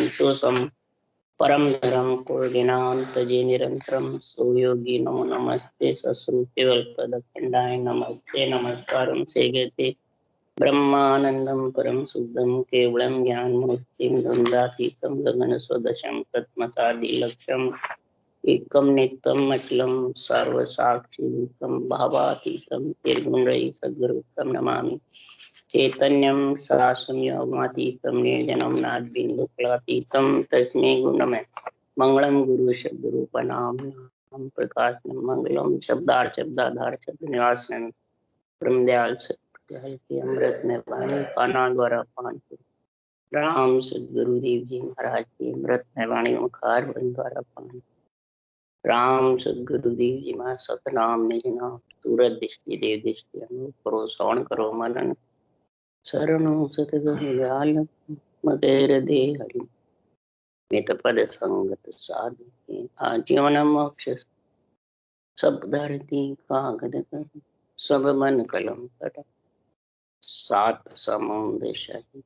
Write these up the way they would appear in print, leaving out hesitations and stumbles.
संतोषम परम धरम कोर्डिनान्तजे निरंतरम सुयोगी नमो नमस्ते सश्रुतिवल्पदखंडाय नमस्ते नमस्कारं सेगते ब्रह्मानंदं परम शुद्धं केवलं ज्ञानमूर्तिं द्वन्द्वातीतं गगनसदृशं तत्मसादिलक्ष्यम् एकं नित्यम् अखिलं सर्वसाक्षिभूतं भावातीतं निर्गुणरहितं सद्गुरुं नमामि चैतन्यं शास्त्रमतीतं निर्जनं नाद्बिन्दुकलातीतं तस्मै गुणमय मंगलम गुरु शब्द रूपनाम प्रकाशनम मंगलम शब्दार्थ शब्दाधार शब्द निवासन ब्रह्मदयाल सत्य के अमृत में वाणी पाना द्वारा पान राम सदगुरुदेव जी महाराज की अमृत में वाणी मुखार द्वारा पान राम सदगुरुदेव जी महा सतनाम निज नाम सूरत दृष्टि देव दृष्टि अनु करो श्रवण करो मनन शरणो सतगुरु दयाल मतेर दे हरि मित पद संगत साधु आजीवन मोक्ष सब धरती कागद कर सब मन कलम कट सात समुद्र सही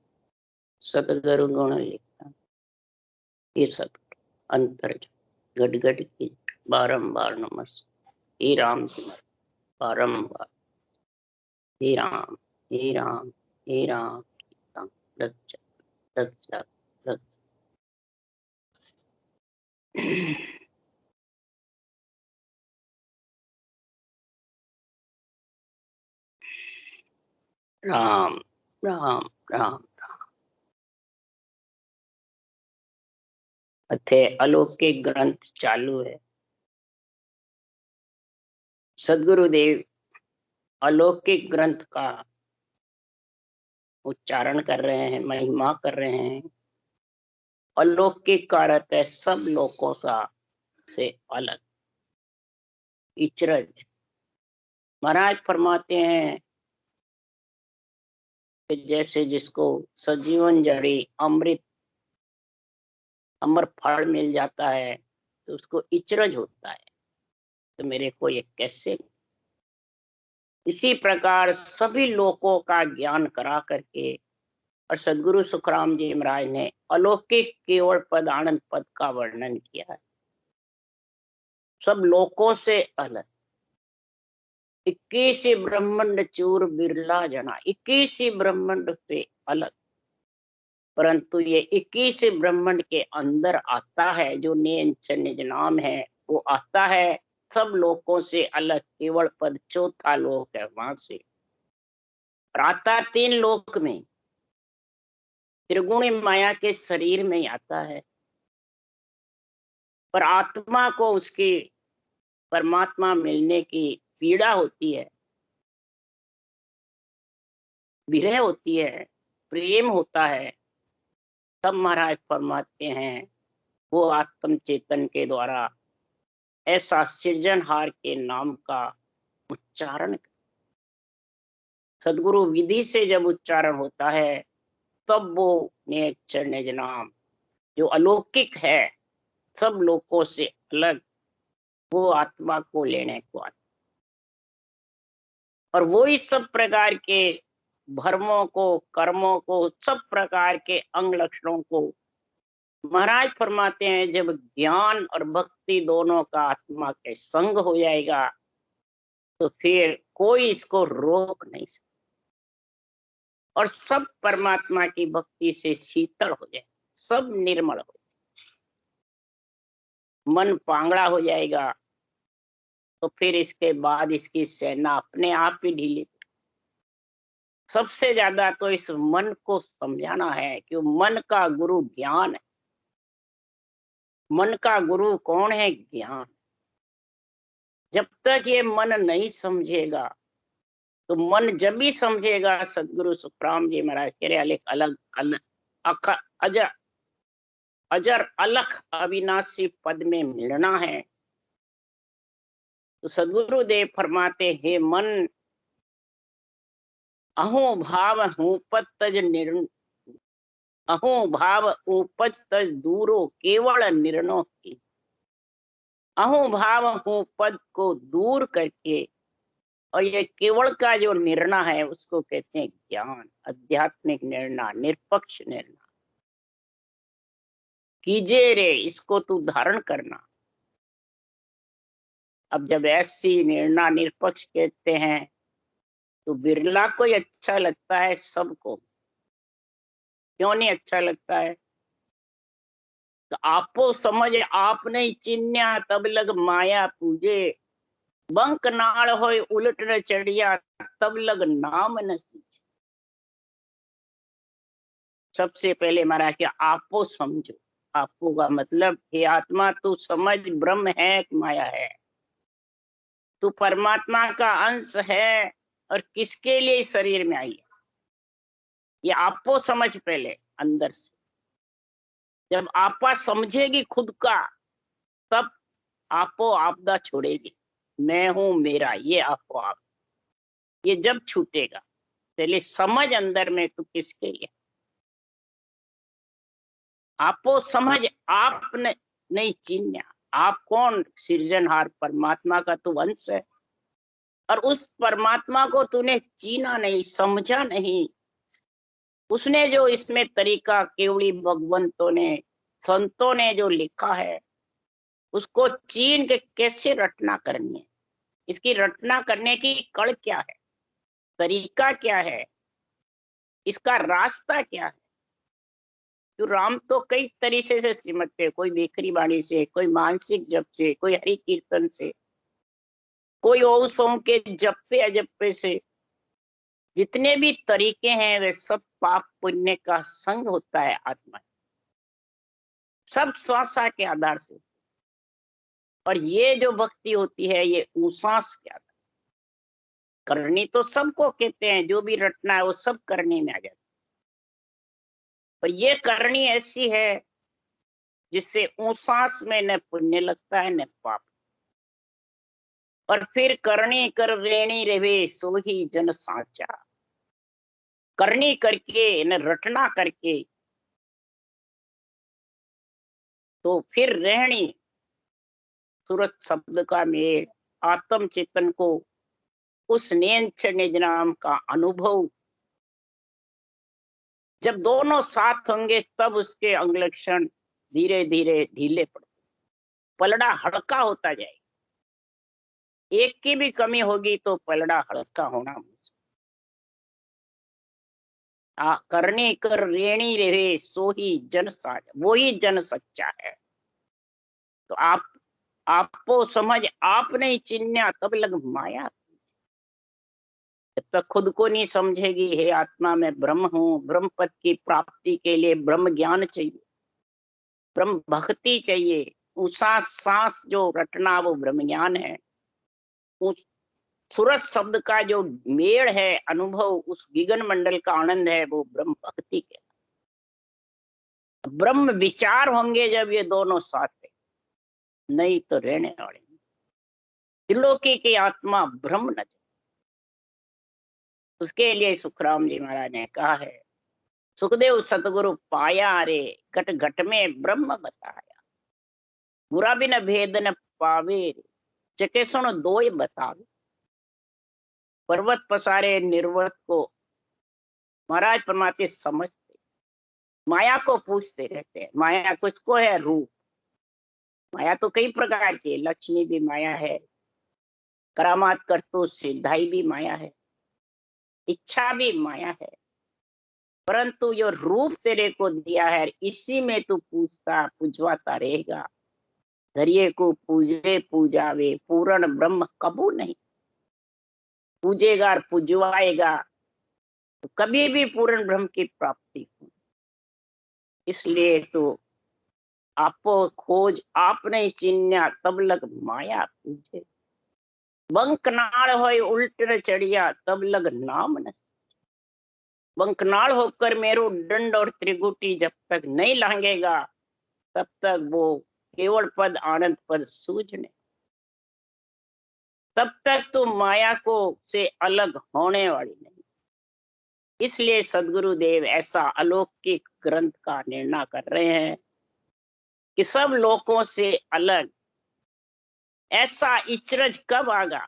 सतगुरु गुण लिखा ये सत अंतर गट गट की बारंबार नमस्कार हे राम सिमर बारंबार हे राम हे राम हे राम रक्षा रक्षा रक्षा राम राम राम अथे अलौकिक ग्रंथ चालू है। सदगुरुदेव अलौकिक ग्रंथ का उच्चारण कर रहे हैं, महिमा कर रहे हैं। अलौकिक का अर्थ है सब लोगों से अलग, इचरज। महाराज फरमाते हैं कि जैसे जिसको सजीवन जड़ी अमृत अमर फल मिल जाता है तो उसको इचरज होता है, तो मेरे को ये कैसे। इसी प्रकार सभी लोगों का ज्ञान करा करके और सदगुरु सुखराम जी महाराज ने अलौकिक केवल पद आनंद पद का वर्णन किया है। सब लोगों से अलग, 21 ब्रह्मांड चूर बिरला जना, 21 ब्रह्मांड से अलग। परंतु ये 21 ब्रह्मांड के अंदर आता है जो निज नाम है, वो आता है सब लोगों से अलग। केवल पद चौथा लोक है वहां से, और आता 3 लोक में, त्रिगुणी माया के शरीर में ही आता है। पर आत्मा को उसकी परमात्मा मिलने की पीड़ा होती है, विरह होती है, प्रेम होता है। तब महाराज फरमाते हैं वो आत्म चेतन के द्वारा ऐसा सृजनहार के नाम का उच्चारण, सदगुरु विधि से जब उच्चारण होता है तब वो निज नाम जो अलौकिक है, सब लोगों से अलग, वो आत्मा को लेने को आता, और वो ही सब प्रकार के भर्मों को, कर्मों को, सब प्रकार के अंग लक्षणों को महाराज फरमाते हैं जब ज्ञान और भक्ति दोनों का आत्मा के संग हो जाएगा तो फिर कोई इसको रोक नहीं सकता, और सब परमात्मा की भक्ति से शीतल हो जाए, सब निर्मल हो जाए, मन पांगड़ा हो जाएगा। तो फिर इसके बाद इसकी सेना अपने आप ही ढीली। सबसे ज्यादा तो इस मन को समझाना है कि मन का गुरु ज्ञान है। मन का गुरु कौन है? ज्ञान। जब तक ये मन नहीं समझेगा, तो मन जब भी समझेगा, सदगुरु सुखराम जी महाराज कह रहे अलग अलग अजर अजर अलख अविनाशी पद में मिलना है। तो सदगुरुदेव फरमाते हे मन, अहो भाव हूं पद तज अहो भाव उपज तज दूरो केवल निर्णय की। अहो भाव हूं पद को दूर करके, और ये केवल का जो निर्णय है उसको कहते हैं ज्ञान, आध्यात्मिक निर्णय, निरपक्ष निर्णय। कीजे रे, इसको तू धारण करना। अब जब ऐसी निर्णय निरपक्ष कहते हैं तो बिरला को ही अच्छा लगता है, सबको क्यों नहीं अच्छा लगता है? तो आपो समझ आप नहीं चिन्या, तब लग माया पूजे। बंक नाल होय उलट न चढ़िया, तब लग नाम न सींचे। सबसे पहले महाराज क्या आपो समझो। आपो का मतलब हे आत्मा तू समझ, ब्रह्म है कि माया है, तू परमात्मा का अंश है और किसके लिए इस शरीर में आई है, ये आपो समझ पहले अंदर से। जब आपा समझेगी खुद का, तब आपो आपदा छोड़ेगी। मैं हूं मेरा, ये आपो आप, ये जब छूटेगा। पहले समझ अंदर में तू किसके लिए। आपो समझ आपने नहीं चिन्हा। आप कौन? सृजनहार परमात्मा का तू अंश है, और उस परमात्मा को तूने चीना नहीं, समझा नहीं। उसने जो इसमें तरीका केवली भगवंतों ने, संतों ने जो लिखा है, उसको चीन के कैसे रटना करनी है, इसकी रटना करने की कड़ क्या है, तरीका क्या है, इसका रास्ता क्या है। तो राम तो कई तरीके से सिमटते, कोई बेखरी बाणी से, कोई मानसिक जप से, कोई हरि कीर्तन से, कोई ओम सोम के जप्पे अजप्पे से। जितने भी तरीके हैं वे सब पाप पुण्य का संग होता है आत्मा, सब श्वासा के आधार से। और ये जो भक्ति होती है ये उसास के आधार। करनी तो सबको कहते हैं, जो भी रटना है वो सब करने में आ जाता है, पर ये करनी ऐसी है जिससे उसास में न पुण्य लगता है न पाप। और फिर करनी कर रेणी रहे सो ही जन साचा। करनी करके न रटना करके, तो फिर रहनी सूरज शब्द का मेल, आत्म चेतन को उस नियंच निज नाम का अनुभव। जब दोनों साथ होंगे तब उसके अंग लक्षण धीरे धीरे ढीले पड़ते, पलड़ा हल्का होता जाएगा। एक की भी कमी होगी तो पलड़ा हल्का होना मुश्किल। करनी कर रेणी रहे सो ही जन साजा, वो ही जन सच्चा है। तो आपको समझ आप नहीं चिन्हा, तब लग माया। जब तक खुद को नहीं समझेगी हे आत्मा मैं ब्रह्म हूँ, ब्रह्म पद की प्राप्ति के लिए ब्रह्म ज्ञान चाहिए, ब्रह्म भक्ति चाहिए। उसा सांस जो रटना वो ब्रह्म ज्ञान है। उस सूरज शब्द का जो मेड़ है, अनुभव, उस विगन मंडल का आनंद है, वो ब्रह्म भक्ति के। ब्रह्म विचार होंगे जब ये दोनों साथ है, नहीं तो रहने वाले त्रिलोकी की आत्मा ब्रह्म न। उसके लिए सुखराम जी महाराज ने कहा है, सुखदेव सतगुरु पाया रे, घट घट में ब्रह्म बताया। बुरा भी न भेद न पावे, चके सुन दोय बतावे। पर्वत पसारे निर्वत को महाराज परमात्मा समझते, माया को पूछते रहते हैं। माया कुछ है? रूप। माया तो कई प्रकार की है, लक्ष्मी भी माया है, करामात करतु सिद्धाई भी माया है, इच्छा भी माया है। परंतु जो रूप तेरे को दिया है, इसी में तू पूछता पुजवाता रहेगा। धरिये को पूजे पूजावे, पूर्ण ब्रह्म कबू नहीं। पूजेगा और पुजवाएगा तो कभी भी पूर्ण ब्रह्म की प्राप्ति हो। इसलिए तो आपो खोज आप नहीं चिन्या, तब लग माया पूजे। बंकनाल होय उल्ट न चढ़िया, तब लग नाम न। बंकनाल होकर मेरू दंड और त्रिगुटी जब तक नहीं लांगेगा, तब तक वो केवल पद आनंद पद सूझने, तब तक तो माया को से अलग होने वाली नहीं। इसलिए सदगुरुदेव ऐसा अलौकिक ग्रंथ का निर्णय कर रहे हैं कि सब लोगों से अलग। ऐसा इचरज कब आगा?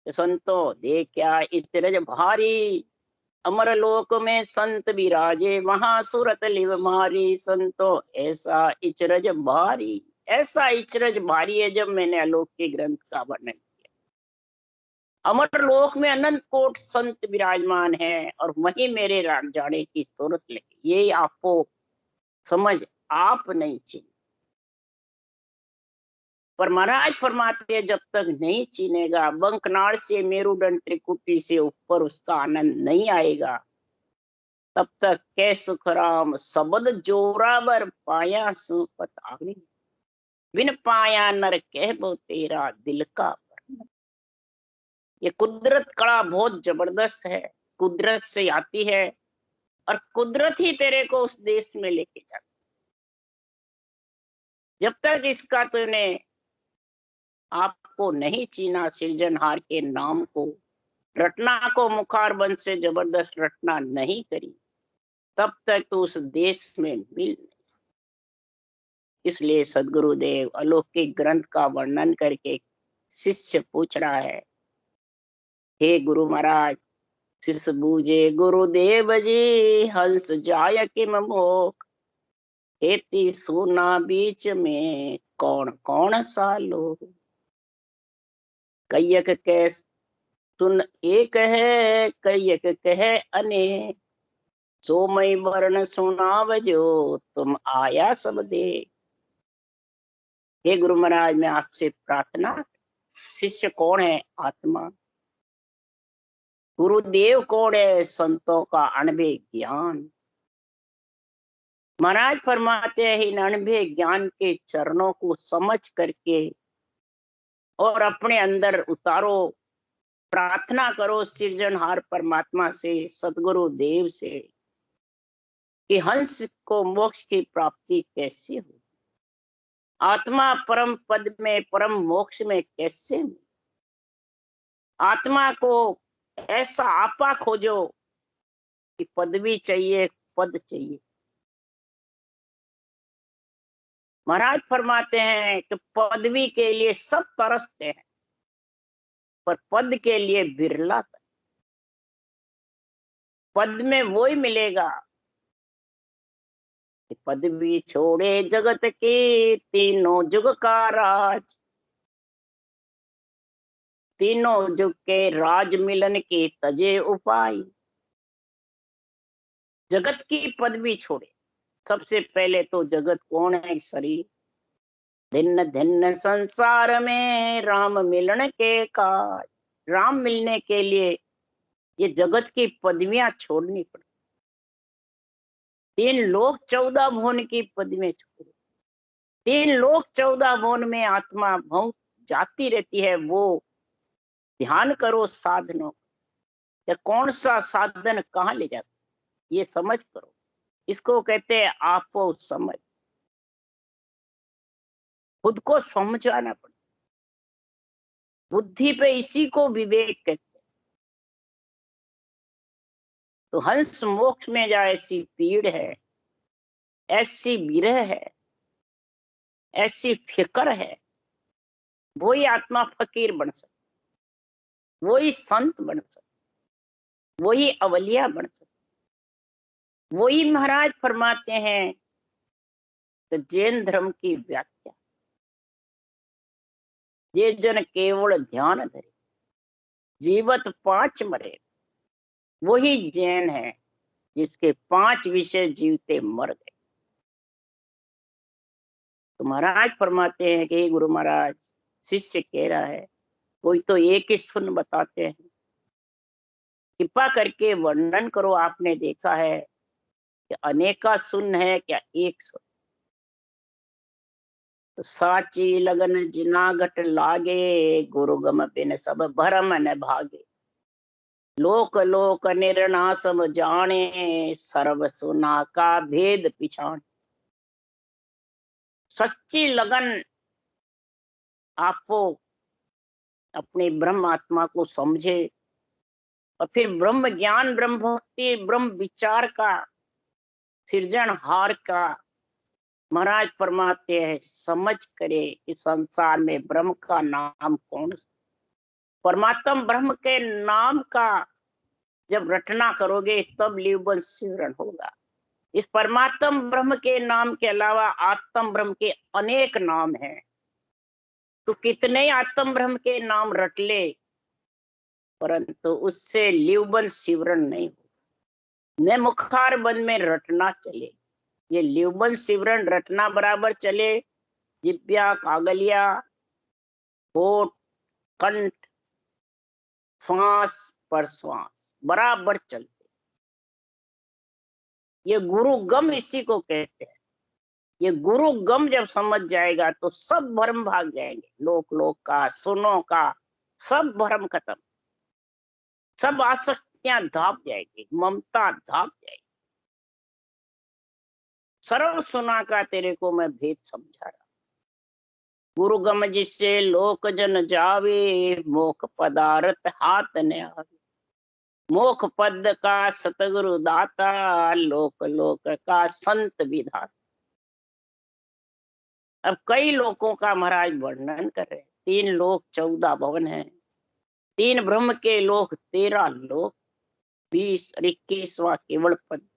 संतो दे क्या इचरज भारी, अमर लोक में संत विराजे, वहां सुरत लिव मारी, संतो ऐसा इचरज भारी। ऐसा इचरज भारी है जब मैंने अलौकिक ग्रंथ का वर्णन किया। अमर लोक में अनंत कोट संत विराजमान है और वहीं मेरे राग जाने की सूरत लगी। ये आपको समझ आप नहीं चिन्ह, पर महाराज फरमाते जब तक नहीं चिनेगा, बंकनाड़ से मेरुदंड त्रिकुटी से ऊपर उसका आनंद नहीं आएगा, तब तक कै सुखराम सबद जोरावर पाया सुपत आगनी। बिन पाया नर कह बो तेरा दिल का पर। ये कुदरत कड़ा बहुत जबरदस्त है, कुदरत से आती है और कुदरत ही तेरे को उस देश में लेके जाती। जब तक इसका तूने आपको नहीं चीना, सृजनहार के नाम को, रटना को मुखार बंद से जबरदस्त रटना नहीं करी, तब तक तो उस देश में मिल नहीं। इसलिए सदगुरुदेव अलौकिक ग्रंथ का वर्णन करके शिष्य पूछ रहा है, हे गुरु महाराज, शिष्य बूझे गुरुदेव जी, हंस जाय किम मोख, खेती सुना बीच में कौन कौन सा लोग। कैयक कह सुन एक है, कैयक कह अनेक, सोमय वर्ण सुनाव जो तुम आया सब दे। हे गुरु महाराज, मैं आपसे प्रार्थना, शिष्य कौन है? आत्मा। गुरुदेव कौन है? संतों का अनभे ज्ञान। महाराज फरमाते हैं इन अनभे ज्ञान के चरणों को समझ करके और अपने अंदर उतारो, प्रार्थना करो सृजनहार परमात्मा से, सदगुरु देव से, कि हंस को मोक्ष की प्राप्ति कैसे हो, आत्मा परम पद में, परम मोक्ष में कैसे हो। आत्मा को ऐसा आपा खोजो कि पदवी चाहिए, पद चाहिए। महाराज फरमाते हैं कि पदवी के लिए सब तरसते हैं, पर पद के लिए बिरला। पद में वो ही मिलेगा कि पदवी छोड़े जगत के तीनों जुग का राज, तीनों जुग के राज मिलन के तजे उपाय। जगत की पदवी छोड़े, सबसे पहले तो जगत कौन है? शरीर। धिन्न धिन्न संसार में राम मिलन के काज। राम मिलने के लिए ये जगत की पदवियां छोड़नी पड़ी। 3 लोक 14 भुवन की पदवियां छोड़ो। 3 लोक 14 भुवन में आत्मा भौंक जाती रहती है। वो ध्यान करो साधनों, या कौन सा साधन कहाँ ले जाता, ये समझ करो। इसको कहते हैं आपो समझ। खुद को समझाना पड़ता, बुद्धि पे इसी को विवेक कहते हैं। तो हंस मोक्ष में जाए ऐसी पीड़ है, ऐसी विरह है, ऐसी फिक्र है, वही आत्मा फकीर बन सकता, वही संत बन सकता, वही अवलिया बन सकता। वही महाराज फरमाते हैं तो जैन धर्म की व्याख्या, जे जन केवल ध्यान धरे, जीवत 5 मरे, वही जैन है जिसके 5 विषय जीवते मर गए। तो महाराज फरमाते हैं कि गुरु महाराज, शिष्य कह रहा है, कोई तो एक ही सुन बताते हैं, कृपा करके वर्णन करो। आपने देखा है कि अनेका सुन है, क्या एक सुन? तो साची लगन जिनागट लागे, गुरुगम बिन सब भरम न भागे। लोक लोक निर्नासम जाने, सर्व सुना का भेद पिछाने। सच्ची लगन आपको अपने ब्रह्म आत्मा को समझे और फिर ब्रह्म ज्ञान, ब्रह्म भक्ति, ब्रह्म विचार का, सृजनहार का महाराज फरमाते हैं समझ करे कि संसार में ब्रह्म का नाम कौन सा। परमात्मा ब्रह्म के नाम का जब रटना करोगे तब लिवबंध सिमरन होगा। इस परमात्म ब्रह्म के नाम के अलावा आत्म ब्रह्म के अनेक नाम हैं, तो कितने आत्म ब्रह्म के नाम रट ले, परंतु उससे लिवबंध सिमरन नहीं हो। न मुखार बंद में रटना चले, ये लिवबंध सिमरन रटना बराबर चले, जिब्या, कागलिया, होठ, कंठ, श्वास पर श्वास बराबर चलते। ये गुरु गम इसी को कहते हैं। ये गुरु गम जब समझ जाएगा तो सब भ्रम भाग जाएंगे, लोक लोक का, सुनो का, सब भ्रम खत्म, सब आसक्तियां धाप जाएगी, ममता धाप जाएगी। सर्व सुना का तेरे को मैं भेद समझा रहा। गुरु गम जिससे लोक जन जावे, मोख पदार्थ हाथ न आवे। मोख पद का सतगुरु दाता, लोक लोक का संत विधाता। अब कई लोकों का महाराज वर्णन कर रहे हैं। 3 लोक 14 भवन है, 3 ब्रह्म के लोक 13 लोक, 20 और 21वां केवल पद।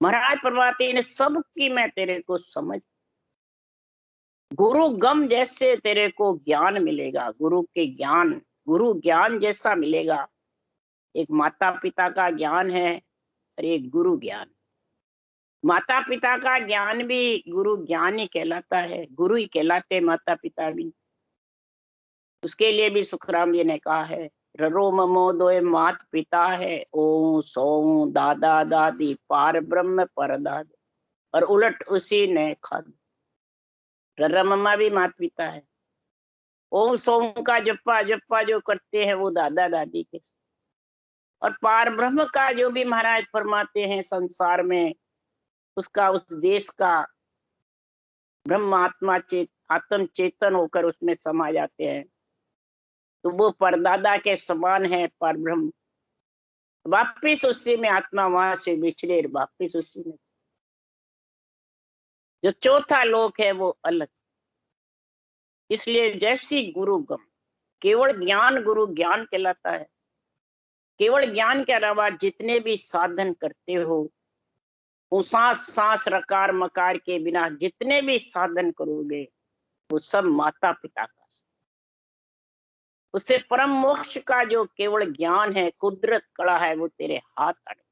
महाराज परमात्मा ने सबकी मैं तेरे को समझ। गुरु गम जैसे तेरे को ज्ञान मिलेगा, गुरु के ज्ञान, गुरु ज्ञान जैसा मिलेगा। एक माता पिता का ज्ञान है और एक गुरु ज्ञान। माता पिता का ज्ञान भी गुरु ज्ञान ही कहलाता है, गुरु ही कहलाते माता पिता भी। उसके लिए भी सुखराम जी ने कहा है, ररो ममो दोए मात पिता है, ओ सो दादा दादी पार ब्रह्म पर दाद। और उलट उसी ने खाद, ररा मम्मा भी मात पिता है, ओम सोम का जप्पा जप्पा जो करते हैं वो दादा दादी के साथ। और पार ब्रह्म का जो भी महाराज फरमाते हैं संसार में, उसका उस देश का ब्रह्म आत्मा आत्म चेतन होकर उसमें समा जाते हैं, तो वो परदादा के समान है पर ब्रह्म। वापिस उसी में आत्मा वहां से बिछड़े, वापिस उसी में। जो चौथा लोक है वो अलग। इसलिए जैसी गुरु गम, केवल ज्ञान गुरु ज्ञान कहलाता है। केवल ज्ञान के अलावा जितने भी साधन करते हो, वो सांस सांस रकार मकार के बिना जितने भी साधन करोगे, वो सब माता पिता का। उससे परम मोक्ष का जो केवल ज्ञान है, कुदरत कला है, वो तेरे हाथ अड़े।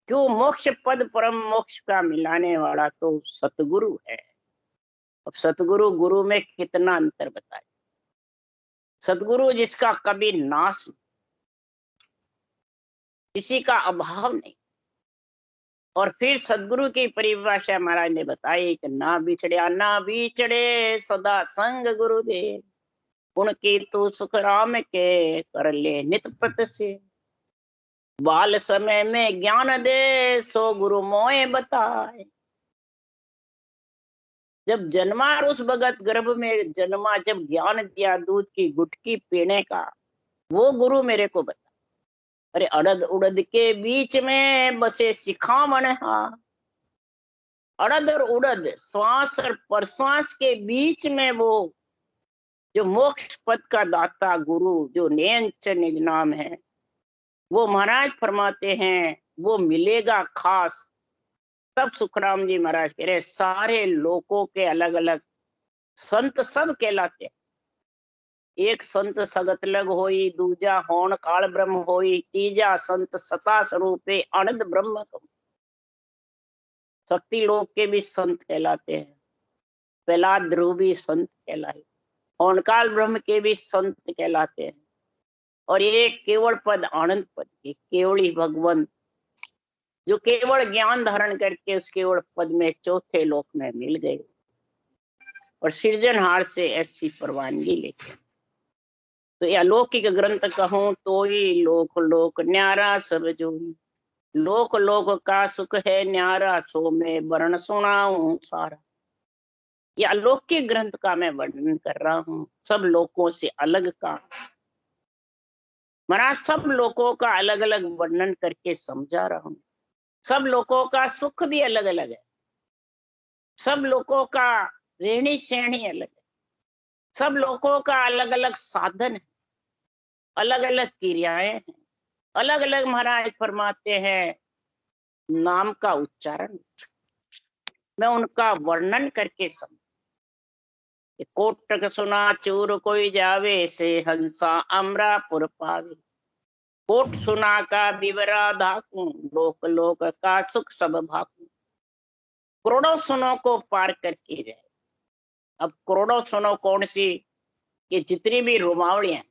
क्यों? मोक्ष पद परम मोक्ष का मिलाने वाला तो सतगुरु है। अब सतगुरु गुरु में कितना अंतर बताए। सतगुरु जिसका कभी नाश, किसी का अभाव नहीं। और फिर सदगुरु की परिभाषा महाराज ने बताई कि ना बिछड़िया ना बिछड़े सदा संग गुरुदेव, उनकी तू सुख राम के कर ले नित पत से। बाल समय में ज्ञान दे सो गुरु मोए बताए। जब जन्मा उस भगत गर्भ में जन्मा, जब ज्ञान दिया दूध की गुटकी पीने का, वो गुरु मेरे को बता। अरे अड़द उड़द के बीच में बसे सिखामण, हाँ अड़द और उड़द, श्वास और प्रश्वास के बीच में वो जो मोक्ष पद का दाता गुरु, जो नेंच निज नाम है, वो महाराज फरमाते हैं वो मिलेगा खास। तब सुखराम जी महाराज कह रहे सारे लोगों के अलग अलग संत सब कहलाते हैं। एक संत सगत लग होई, दूजा होण काल ब्रह्म होई, तीजा संत सता स्वरूपे अनंत ब्रह्म। शक्ति लोक के भी संत कहलाते हैं, प्रहलाद ध्रुव भी संत कहलाए, होणकाल ब्रह्म के भी संत कहलाते हैं। और ये केवल पद आनंद पद के केवली भगवान, जो केवल ज्ञान धारण करके उस केवल पद में चौथे लोक में मिल गए और सृजनहार से ऐसी परवानगी लेके। तो यह अलौकिक ग्रंथ कहूं तो ही लोक लोक न्यारा सब जो, लोक लोक का सुख है न्यारा, सो में वर्ण सुनाऊं सारा। ये अलौकिक ग्रंथ का मैं वर्णन कर रहा हूँ, सब लोकों से अलग का। महाराज सब लोगों का अलग अलग वर्णन करके समझा रहा हूं। सब लोगों का सुख भी अलग अलग है, सब लोगों का रहनी सहनी अलग है, सब लोगों का अलग अलग साधन है, अलग अलग क्रियाएं हैं, अलग अलग महाराज फरमाते हैं नाम का उच्चारण। मैं उनका वर्णन करके समझ। कोटक सुना चूर कोई जावे, से हंसा अमरापुर पावे। कोट सुना का विवरा धाकू, लोक लोक का सुख सब भाकू। करोड़ों सुनों को पार करके जाए। अब करोड़ों सुनो कौन सी? ये जितनी भी रुमावलियां,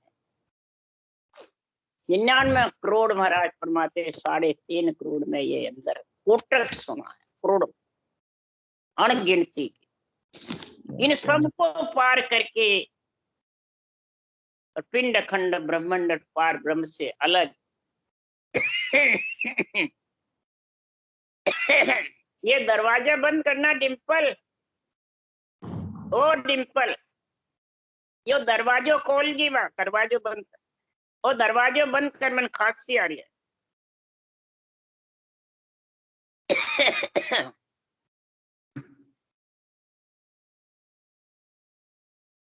99 करोड़ महाराज फरमाते, 3.5 करोड़ में ये अंदर कोटक सुना है, करोड़ों अनगिनती की। इन सबको पार करके और पिंड खंड ब्रह्मांड पार ब्रह्म से अलग ये दरवाजा बंद करना डिम्पल, ओ डिम्पल, यो दरवाजो खोलगी वहां, दरवाजो बंद कर, ओ दरवाजो बंद कर, मन खांसी आ रही है।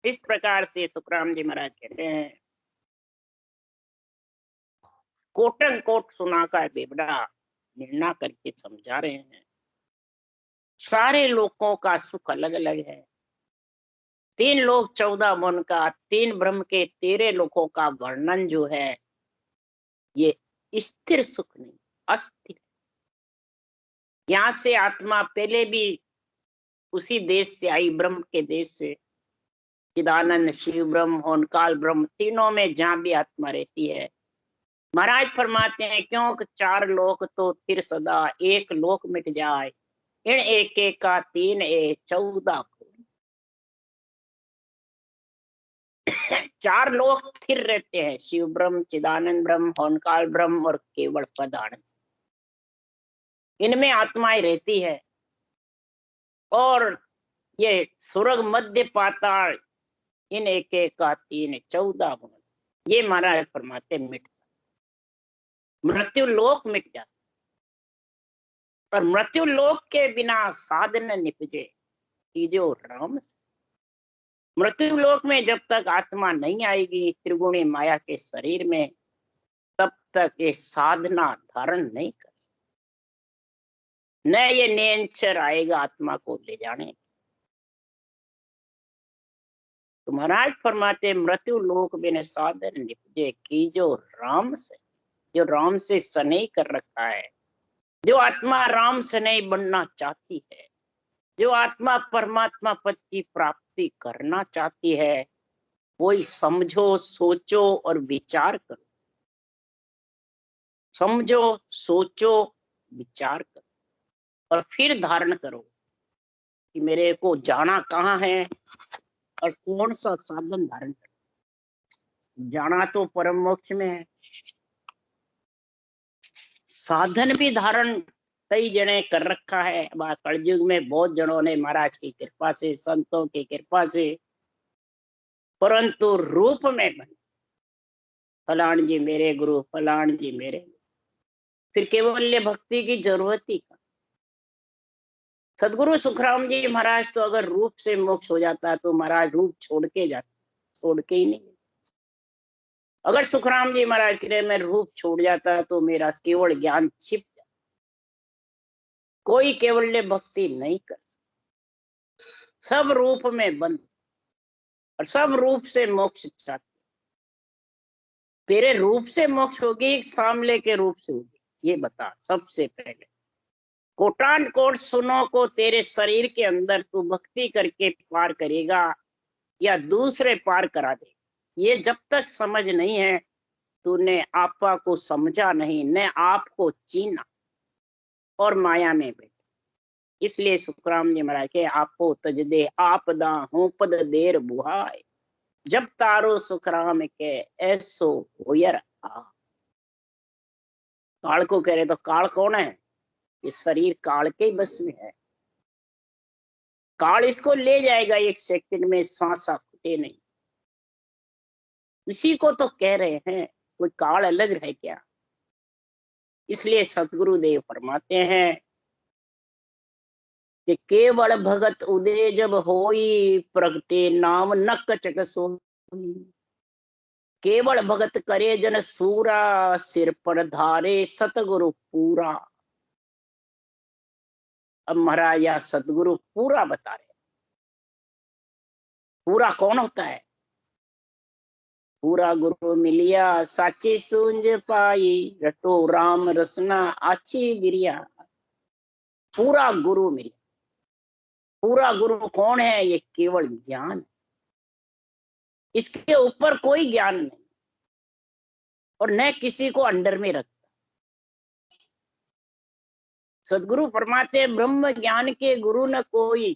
इस प्रकार से सुखराम जी महाराज कहते हैं, कोटन कोट सुना का बेवड़ा निर्णय करके समझा रहे हैं। सारे लोगों का सुख अलग अलग है। 3 लोक 14 वन का, 3 ब्रह्म के 13 लोकों का वर्णन जो है, ये स्थिर सुख नहीं, अस्थिर। यहाँ से आत्मा पहले भी उसी देश से आई, ब्रह्म के देश से। चिदानंद, शिव ब्रह्म, होनकाल ब्रह्म, तीनों में जहां भी आत्मा रहती है। महाराज फरमाते हैं क्योंकि 4 लोक तो फिर सदा, एक लोक मिट जाए, इन एक एक का 3 14 4 लोक स्थिर रहते हैं, शिव ब्रह्म, चिदानंद ब्रह्म, होनकाल ब्रह्म और केवल पदानंद। इनमें आत्माएं रहती है। और ये स्वर्ग, मध्य, पाताल, इन एक एक का 3 14 गुण, ये महाराज फरमाते मिट, मृत्यु लोक मिट जाता। पर मृत्यु लोक के बिना साधन निपजे, जो राम से। मृत्यु लोक में जब तक आत्मा नहीं आएगी त्रिगुणी माया के शरीर में, तब तक ये साधना धारण नहीं कर सकती, न ये नेंचर आएगा आत्मा को ले जाने। तो महाराज फरमाते मृत्यु लोक बिना साधन निपजे, की जो राम से, जो राम से स्नेह कर रखा है, जो आत्मा राम स्नेह बनना चाहती है, जो आत्मा परमात्मा पद की प्राप्ति करना चाहती है, वही समझो, सोचो और विचार करो। समझो, सोचो, विचार करो और फिर धारण करो कि मेरे को जाना कहाँ है और कौन सा साधन धारण करो। जाना तो परम मोक्ष में है, साधन भी धारण कई जने कर रखा है। कलयुग में बहुत जनों ने महाराज की कृपा से, संतों की कृपा से, परंतु रूप में बन, फलान जी मेरे गुरु, फलान जी मेरे, फिर केवल भक्ति की जरूरत ही का। सदगुरु सुखराम जी महाराज तो अगर रूप से मोक्ष हो जाता तो महाराज रूप छोड़ के जाते, छोड़ के ही नहीं। अगर सुखराम जी महाराज के मैं रूप छोड़ जाता तो मेरा केवल ज्ञान छिप जाता, कोई केवल भक्ति नहीं कर सकता। सब रूप में बंद और सब रूप से मोक्ष चाहते। तेरे रूप से मोक्ष होगी, सामले के रूप से होगी, ये बता। सबसे पहले कोटान कोट सुनो को तेरे शरीर के अंदर तू भक्ति करके पार करेगा या दूसरे पार करा दे, ये जब तक समझ नहीं है, तूने आपा को समझा नहीं, न आप को चीना और माया में बैठे। इसलिए सुखराम जी महाराज के आपो तज दे आपदा हूं पद देर बुहाय, जब तारो सुखराम के ऐसो होयर आ। काल को कह रहे तो काल कौन है? इस शरीर काल के बस में है। काल इसको ले जाएगा 1 सेकंड में, श्वास फूटे नहीं। इसी को तो कह रहे हैं, कोई काल अलग है क्या? इसलिए सतगुरुदेव फरमाते हैं कि केवल भगत उदय जब होई, प्रगटे नाम न कचक सोई। केवल भगत करे जन सूरा, सिर पर धारे सतगुरु पूरा। अब महाराज या सतगुरु पूरा बता रहे। पूरा कौन होता है? पूरा गुरु मिलिया साची सूंझ पाई, रटो राम रसना आची बिरिया। पूरा गुरु मिले। पूरा गुरु कौन है? ये केवल ज्ञान, इसके ऊपर कोई ज्ञान नहीं और न किसी को अंडर में रखता। सदगुरु फरमाते ब्रह्म ज्ञान के गुरु न कोई,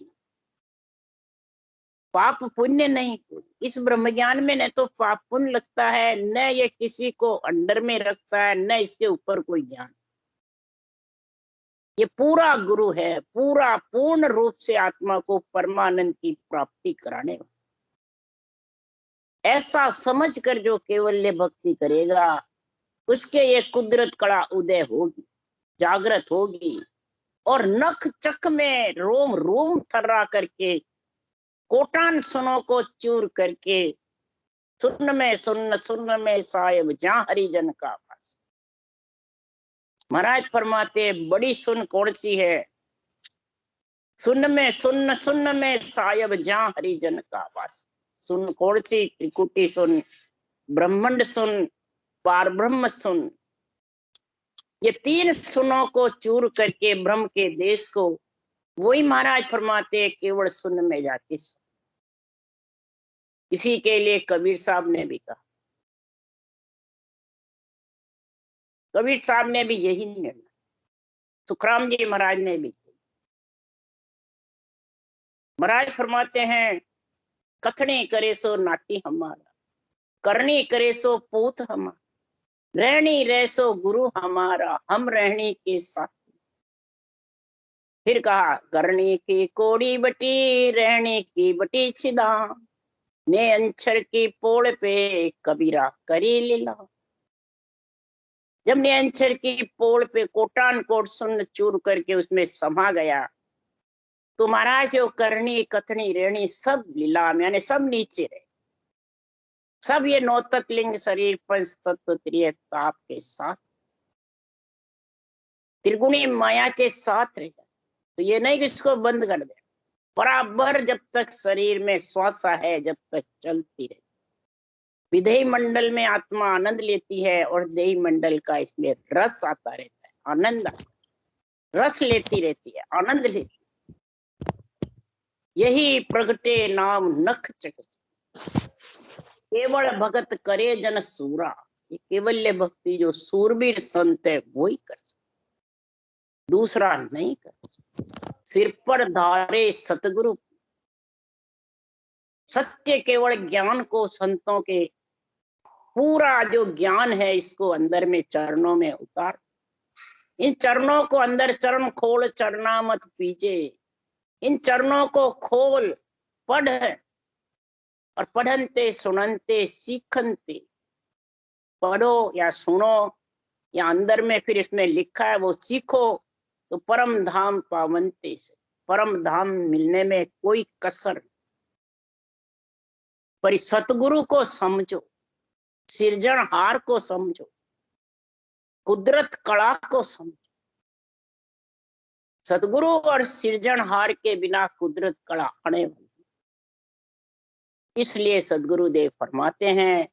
पाप पुण्य नहीं कोई। इस ब्रह्म ज्ञान में न तो पाप पुण्य लगता है, न ये किसी को अंडर में रखता है, न इसके ऊपर कोई ज्ञान। ये पूरा गुरु है, पूरा पूर्ण रूप से आत्मा को परमानंद की प्राप्ति कराने वाला। ऐसा समझकर जो केवल्य भक्ति करेगा उसके ये कुदरत कला उदय होगी, जागृत होगी, और नख चक में रोम रोम थर्रा करके कोटान सुनों को चूर करके सुन्न में साहिब जहां हरिजन का वास। महाराज फरमाते बड़ी सुन कौन सी है? सुन्न में साहिब जहां हरिजन का वास। सुन कौन सी? त्रिकुटी सुन, ब्रह्मांड सुन, पार ब्रह्म सुन। ये तीन सुनों को चूर करके ब्रह्म के देश को, वही महाराज फरमाते केवल सुन में जाके। इसी के लिए कबीर साहब ने भी कहा, कबीर साहब ने भी यही निर्णय, सुखराम जी महाराज ने भी। महाराज फरमाते हैं कथनी करे सो नाटी हमारा, करनी करे सो पूत हमारा, रहनी रह सो गुरु हमारा, हम रहनी के साथ। फिर कहा करनी की कोड़ी बटी, रहनी की बटी छिदा, ने अंछर की पोड़ पे कबीरा करी लीला। जब ने अंछर की पोड़ पे कोटान कोट सुन चूर करके उसमें समा गया, तो महाराज जो करनी कथनी रहनी सब लीला में, यानी सब नीचे रहे। सब ये नौ तत्लिंग शरीर पंच तत्व त्रिय ताप के साथ, त्रिगुणी माया के साथ रह जाए। तो ये नहीं कि इसको बंद कर दे, बराबर जब तक शरीर में श्वास है जब तक चलती रहे। विधेय मंडल में आत्मा आनंद लेती है और देही मंडल का इसमें रस आता रहता है, आनंद रस लेती रहती है, आनंद लेती है। यही प्रगटे नाम नख चक, केवल भगत करे जन सूरा। ये केवल्य भक्ति जो सूरबीर संत है वही कर सकते, दूसरा नहीं कर सकता। सिर पर धारे सतगुरु, सत्य केवल ज्ञान को संतों के पूरा जो ज्ञान है इसको अंदर में चरणों में उतार। इन चरणों को अंदर चरण खोल, चरना मत पीछे। इन चरणों को खोल, पढ़, और पढ़नते सुननते सीखनते, पढ़ो या सुनो या अंदर में फिर इसमें लिखा है वो सीखो, तो परम धाम पावनते से, परम धाम मिलने में कोई कसर नहीं। पर सतगुरु को समझो, सिरजनहार को समझो, कुदरत कला को समझो। सतगुरु और सिरजनहार के बिना कुदरत कला आने वाली। इसलिए सदगुरुदेव फरमाते हैं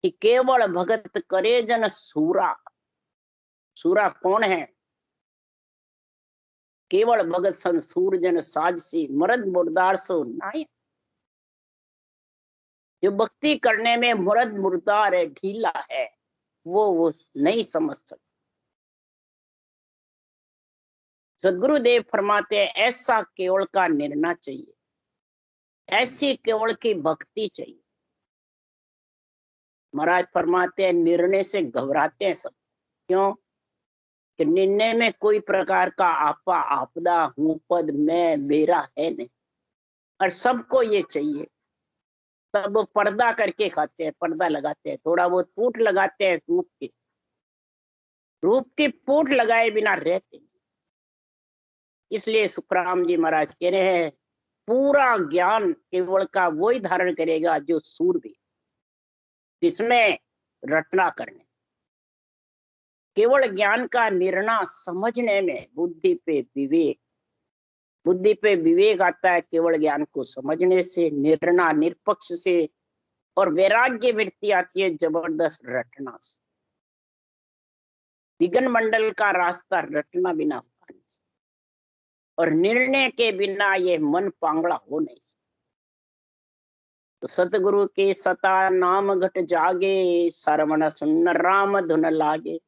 कि केवल भगत करे जन सूरा। सूरा कौन है? केवल भगत सन सूर जन साजसी, मर्द मुर्दार सो नाय। जो भक्ति करने में मर्द मुर्दार है, ढीला है, वो नहीं समझ सकता। सदगुरुदेव फरमाते हैं ऐसा केवल का निर्णय चाहिए, ऐसी केवल की भक्ति चाहिए। महाराज फरमाते हैं निर्णय से घबराते हैं सब। क्यों? कि निर्णय में कोई प्रकार का आपा आपदा हूं पद मैं मेरा है नहीं, और सबको ये चाहिए। तब वो पर्दा करके खाते हैं, पर्दा लगाते हैं, थोड़ा बहुत पूट लगाते हैं, रूप की पूट लगाए बिना रहते नहीं। इसलिए सुखराम जी महाराज कह रहे हैं पूरा ज्ञान केवल का वही धारण करेगा जो सूरबीर। किसमें? रटना करने। केवल ज्ञान का निर्णय समझने में बुद्धि पे विवेक, बुद्धि पे विवेक आता है केवल ज्ञान को समझने से, निर्णय निष्पक्ष से, और वैराग्य वृत्ति आती है जबरदस्त रटना से। दिगन मंडल का रास्ता रटना बिना होगा नहीं, और निर्णय के बिना ये मन पांगड़ा हो नहीं सकता। तो सतगुरु के सता नाम घट जागे, सरवण सुन राम धुन लागे।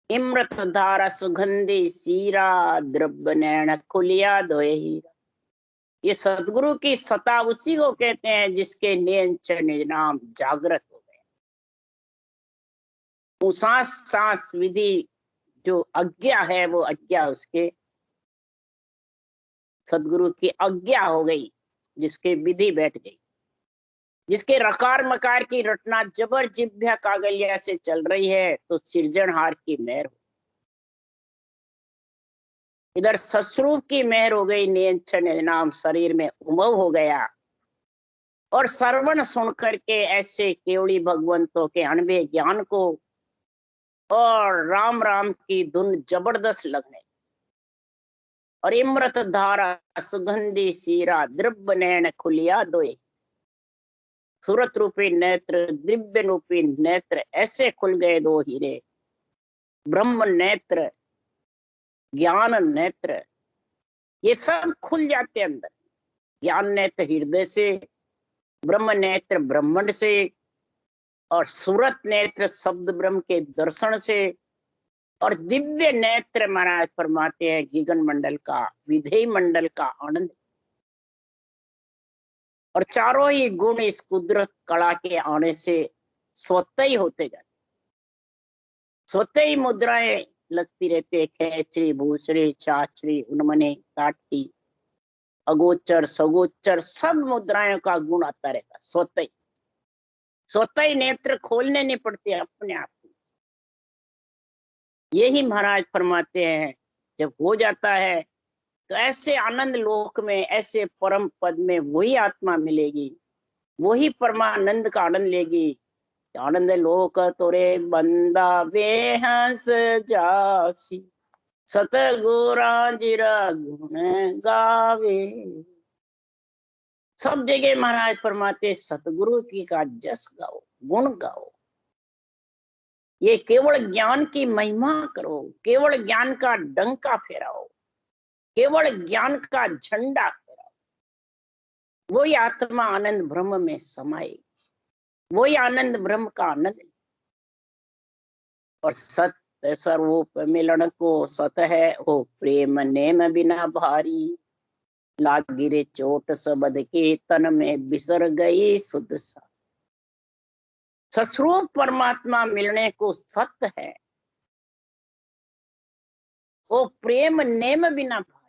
इमृत धारा सुगंधी सीरा, द्रव्य नैन खुलिया धोए हीरा। ये सतगुरु की सता उसी को कहते हैं जिसके निज नाम जागृत हो गए। वो सांस सांस विधि जो आज्ञा है, वो आज्ञा उसके सदगुरु की आज्ञा हो गई, जिसके विधि बैठ गई, जिसके रकार मकार की रटना जबर जिभ्या कागलिया से चल रही है, तो सृजनहार की मेहर हो। इधर ससरूप की मेहर हो गई, नियंत्रण नाम शरीर में उमव हो गया, और श्रवण सुन करके ऐसे केवड़ी भगवंतों के अनबे ज्ञान को और राम राम की धुन जबरदस्त लगने, और इमृत धारा सुगंधी सीरा, द्रव्य नैन खुलिया दोए। सूरत रूपी नेत्र, दिव्य रूपी नेत्र ऐसे खुल गए दो हीरे, ब्रह्म नेत्र, ज्ञान नेत्र, ये सब खुल जाते अंदर। ज्ञान नेत्र हृदय से, ब्रह्म नेत्र ब्रह्मांड से, और सूरत नेत्र शब्द ब्रह्म के दर्शन से, और दिव्य नेत्र महाराज फरमाते हैं गगन मंडल का, विधेय मंडल का आनंद। और चारों ही गुण इस कुदरत कला के आने से स्वतः ही होते जाते, स्वतः ही मुद्राएं लगती रहती है। खेचरी, भूसरी, चाचरी, उन्मने, काटी, अगोचर, सगोचर, सब मुद्राओं का गुण आता रहता, स्वतः ही। स्वतः ही नेत्र खोलने नहीं पड़ते अपने आप। यही महाराज फरमाते हैं जब हो जाता है तो ऐसे आनंद लोक में, ऐसे परम पद में वही आत्मा मिलेगी, वही परमानंद का आनंद लेगी। आनंद लोक तोरे बंदा बेहंस जासी, सतगुरा जिरा गुण गावे। सब जगह महाराज फरमाते सतगुरु की का जस गाओ, गुण गाओ। ये केवल ज्ञान की महिमा करो, केवल ज्ञान का डंका फेराओ, केवल ज्ञान का झंडा फहराओ। वही आत्मा आनंद ब्रह्म में समाए, वही आनंद ब्रह्म का आनंद। और सत्य स्वरूप मिलन को सत है, हो प्रेम नेम बिना भारी। लाग गिरे चोट सबद के तन में, बिसर गई सुध सा। सस्वरूप परमात्मा मिलने को सत्य है, वो प्रेम नेम बिना भारी।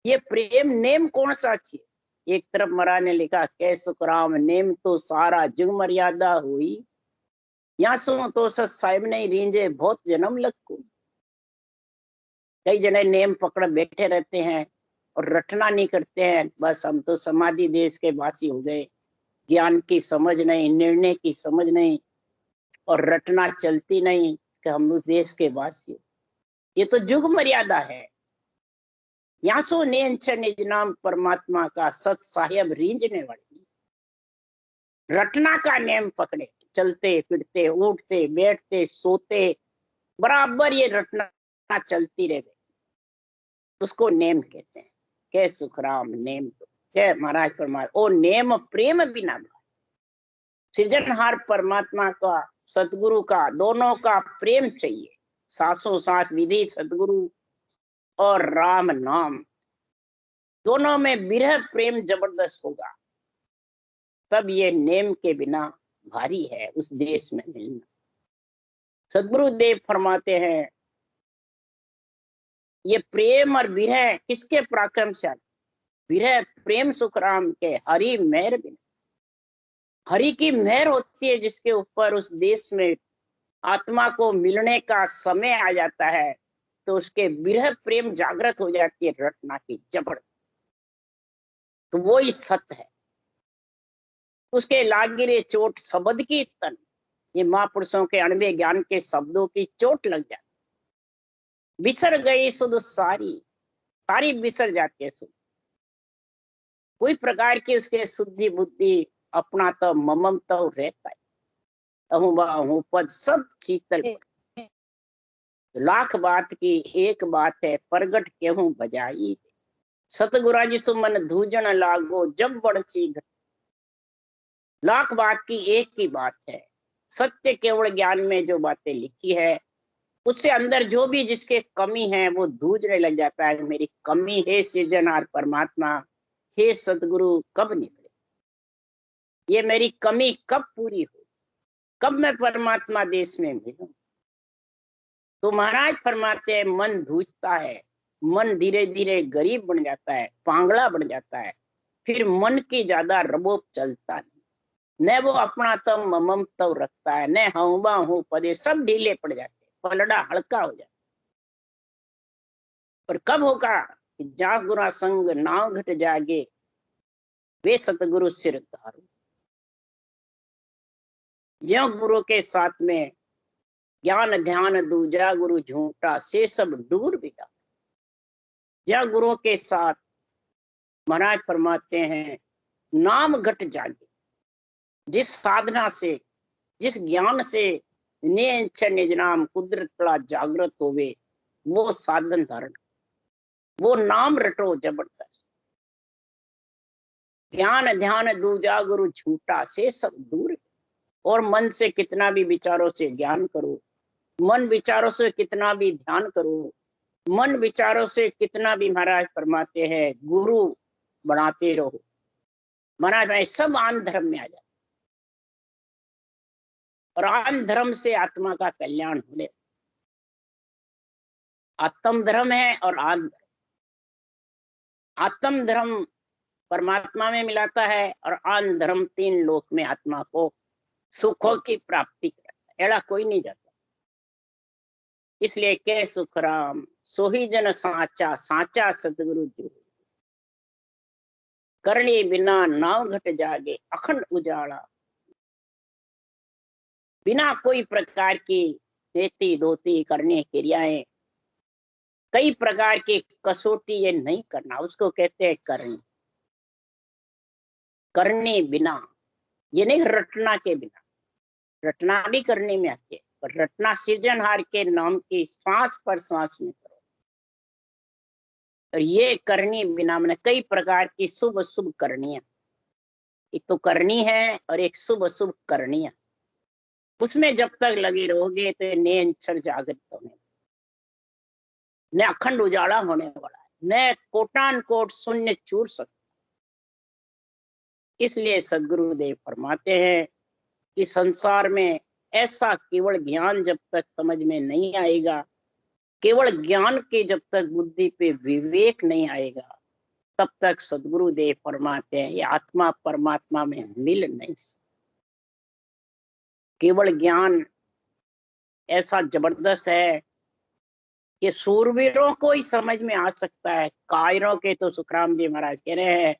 ये प्रेम नेम कौन सा चाहिए? एक तरफ महाराज ने लिखा, कै सुखराम नेम तो सारा जुग मर्यादा हुई, यहाँ सो तो साहिब नहीं रींजे बहुत जन्म लग को। कई जने नेम पकड़ बैठे रहते हैं और रटना नहीं करते हैं, बस हम तो समाधि देश के वासी हो गए, ज्ञान की समझ नहीं, निर्णय की समझ नहीं, और रटना चलती नहीं कि हम उस देश के वासी हो। ये तो जुग मर्यादा है। यहाँ सो निज नाम परमात्मा का सत साहेब रींजने वाली, रटना का नेम पकड़े, चलते फिरते उठते बैठते सोते बराबर ये रटना चलती रह गई, उसको नेम कहते हैं। के सुखराम नेम तो क्या महाराज परमात्मा, ओ नेम प्रेम बिना भाई। सृजनहार परमात्मा का, सतगुरु का, दोनों का प्रेम चाहिए। सांसों सांस विधि सतगुरु और राम नाम, दोनों में विरह प्रेम जबरदस्त होगा, तब ये नेम के बिना भारी है उस देश में मिलना। सदगुरु देव फरमाते हैं ये प्रेम और विरह किसके पराक्रम से आते? विरह प्रेम सुखराम के हरि मेहर बिना। हरि की मेहर होती है जिसके ऊपर उस देश में आत्मा को मिलने का समय आ जाता है, तो उसके विरह प्रेम जागृत हो जाती है, रटना की जबरदस्त। तो वो ही सत्य है, उसके लागी रे चोट शब्द की तन, ये महापुरुषों के अणवे ज्ञान के शब्दों की चोट लग जाती, बिसर गई सुध सारी, सारी बिसर जाती है सुध, कोई प्रकार की उसके शुद्धि बुद्धि अपना तो ममम तो रहता है, अहूँ पद सब शीतल, लाख बात की एक बात है प्रगट केहूं बजाई, सतगुरा जी सुमन धूजन लागो जब बड़सी घट, लाख बात की एक ही बात है, सत्य केवल ज्ञान में जो बातें लिखी है उससे अंदर जो भी जिसके कमी है वो धूजने लग जाता है, मेरी कमी है सृजनहार परमात्मा, हे सतगुरु कब निकले, ये मेरी कमी कब पूरी हो, कब मैं परमात्मा देश में मिलूं। तो महाराज फरमाते हैं मन धूजता है, मन धीरे धीरे गरीब बन जाता है, पांगला बन जाता है, फिर मन की ज्यादा रबोब चलता नहीं, न वो अपना तम ममम तव रखता है, न हूबा हूँ पदे सब ढीले पड़ जाते, पलड़ा हल्का हो जाता। पर कब होगा कि जागुरा संग नाव घट जागे, वे सतगुरु सिर धारू, ज्यों गुरु के साथ में ज्ञान ध्यान दूजा गुरु झूठा से सब दूर बिता, ज्यों गुरु के साथ महाराज फरमाते हैं नाम घट जागे, जिस साधना से जिस ज्ञान से निज नाम कुदरत कला जागृत होवे, वो साधन धारण, वो नाम रटो जबरदस्त, ज्ञान ध्यान दूजा गुरु झूठा से सब दूर, और मन से कितना भी विचारों से ज्ञान करो, मन विचारों से कितना भी ध्यान करो, मन विचारों से कितना भी महाराज फरमाते हैं गुरु बनाते रहो, महाराज भाई सब आन धर्म में आ जाए, और आन धर्म से आत्मा का कल्याण हो, आत्म धर्म है और आन धर्म, आत्म धर्म परमात्मा में मिलाता है और आन धर्म तीन लोक में आत्मा को सुखों की प्राप्ति करता है, एड़ा कोई नहीं जाता। इसलिए के सुखराम सोही जन साचा, साचा सतगुरु जो, करनी बिना नाव घट जागे अखंड उजाला, बिना कोई प्रकार की नेति धोती करने क्रियाएं, कई प्रकार की कसौटी ये नहीं करना, उसको कहते हैं करनी, करने बिना, ये नहीं रटना के बिना, रटना भी करने में आती है, पर रटना सृजनहार के नाम की श्वास पर श्वास में करो, और ये करनी बिना मैंने कई प्रकार की शुभ शुभ करनियां, एक तो करनी है और एक शुभ शुभ करनियां, उसमें जब तक लगे रहोगे तो ने अक्षर जागृत होने, न अखंड उजाला होने वाला है, न कोटान कोट शून्य चूर सकता। इसलिए सदगुरुदेव फरमाते हैं कि संसार में ऐसा केवल ज्ञान जब तक समझ में नहीं आएगा, केवल ज्ञान के जब तक बुद्धि पे विवेक नहीं आएगा, तब तक सदगुरुदेव फरमाते हैं ये आत्मा परमात्मा में मिल नहीं सकती। केवल ज्ञान ऐसा जबरदस्त है कि सूरवीरों को ही समझ में आ सकता है, कायरों के तो सुखराम जी महाराज कह रहे हैं